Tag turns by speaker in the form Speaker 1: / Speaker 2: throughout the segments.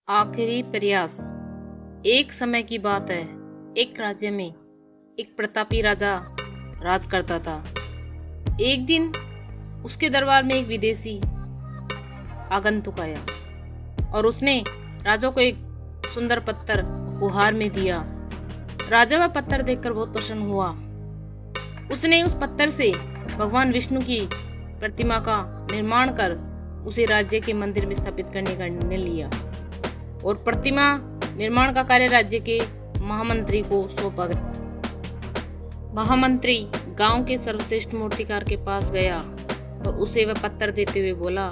Speaker 1: आखिरी प्रयास। एक समय की बात है, एक राज्य में एक प्रतापी राजा राज करता था। एक दिन उसके दरबार में एक विदेशी आगंतुक आया और उसने राजा को एक सुंदर पत्थर उपहार में दिया। राजा वह पत्थर देखकर बहुत प्रसन्न हुआ। उसने उस पत्थर से भगवान विष्णु की प्रतिमा का निर्माण कर उसे राज्य के मंदिर में स्थापित करने का निर्णय लिया और प्रतिमा निर्माण का कार्य राज्य के महामंत्री को सौंपा गया। महामंत्री गांव के सर्वश्रेष्ठ मूर्तिकार के पास गया और उसे वह पत्थर देते हुए बोला,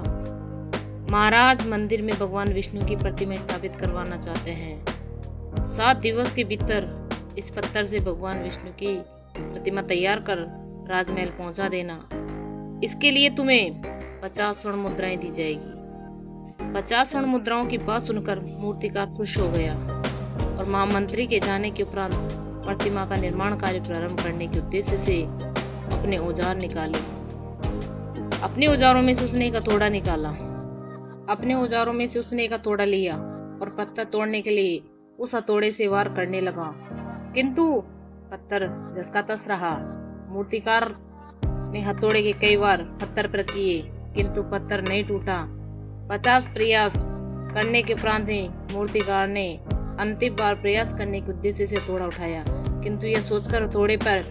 Speaker 1: महाराज मंदिर में भगवान विष्णु की प्रतिमा स्थापित करवाना चाहते हैं। 7 दिवस के भीतर इस पत्थर से भगवान विष्णु की प्रतिमा तैयार कर राजमहल पहुंचा देना। इसके लिए तुम्हें 50 स्वर्ण मुद्राएं दी जाएगी। 50 स्वर्ण मुद्राओं की बात सुनकर मूर्तिकार खुश हो गया और महामंत्री के जाने के उपरांत प्रतिमा का निर्माण कार्य प्रारंभ करने के उद्देश्य से अपने औजार निकाले। अपने औजारों में से उसने एक हथौड़ा निकाला। अपने औजारों में से उसने एक हथौड़ा लिया और पत्थर तोड़ने के लिए उस हथौड़े से वार करने लगा, किंतु पत्थर जस का तस रहा। मूर्तिकार ने हथौड़े के कई बार पत्थर पर किए, किंतु पत्थर नहीं टूटा। 50 प्रयास करने के उपरांत मूर्तिकार ने अंतिम बार प्रयास करने के उद्देश्य से हथौड़ा उठाया, किंतु यह सोचकर हथौड़े पर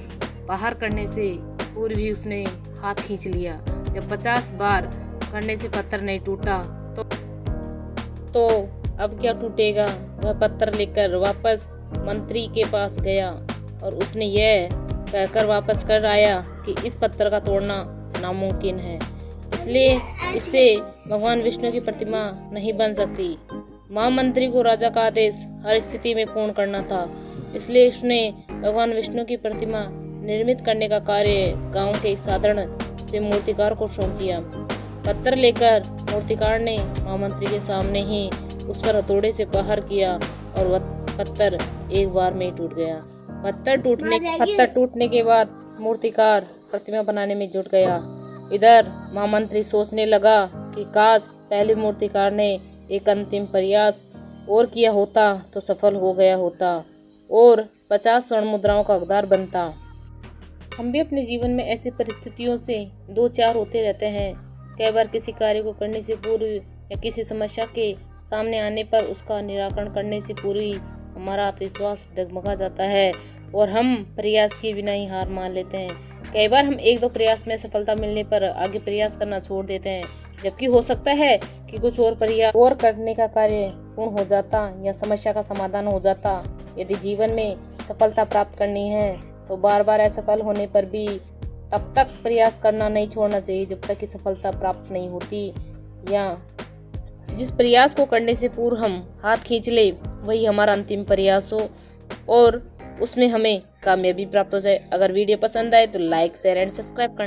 Speaker 1: प्रहार करने से पूर्व ही उसने हाथ खींच लिया। जब 50 बार करने से पत्थर नहीं टूटा तो अब क्या टूटेगा। वह पत्थर लेकर वापस मंत्री के पास गया और उसने यह कहकर वापस कर आया कि इस पत्थर का तोड़ना नामुमकिन है, इसलिए इससे भगवान विष्णु की प्रतिमा नहीं बन सकती। महामंत्री को राजा का आदेश हर स्थिति में पूर्ण करना था, इसलिए उसने भगवान विष्णु की प्रतिमा निर्मित करने का कार्य गांव के एक साधारण से मूर्तिकार को सौंप दिया। पत्थर लेकर मूर्तिकार ने महामंत्री के सामने ही उस पर हथौड़े से प्रहार किया और वह पत्थर एक बार में टूट गया। पत्थर टूटने के बाद मूर्तिकार प्रतिमा बनाने में जुट गया। इधर महामंत्री सोचने लगा कि काश पहले मूर्तिकार ने एक अंतिम प्रयास और किया होता तो सफल हो गया होता और 50 स्वर्ण मुद्राओं का हकदार बनता। हम भी अपने जीवन में ऐसी परिस्थितियों से 2-4 होते रहते हैं। कई बार किसी कार्य को करने से पूर्व या किसी समस्या के सामने आने पर उसका निराकरण करने से पूर्व ही हमारा आत्मविश्वास डगमगा जाता है और हम प्रयास किए बिना ही हार मान लेते हैं। कई बार हम 1-2 प्रयास में सफलता मिलने पर आगे प्रयास करना छोड़ देते हैं, जबकि हो सकता है कि कुछ और प्रयास और करने का कार्य पूर्ण हो जाता या समस्या का समाधान हो जाता। यदि जीवन में सफलता प्राप्त करनी है तो बार बार असफल होने पर भी तब तक प्रयास करना नहीं छोड़ना चाहिए जब तक कि सफलता प्राप्त नहीं होती, या जिस प्रयास को करने से पूर्व हम हाथ खींच ले वही हमारा अंतिम प्रयास हो और उसमें हमें कामयाबी प्राप्त हो जाए। अगर वीडियो पसंद आए तो लाइक, शेयर एंड सब्सक्राइब करना।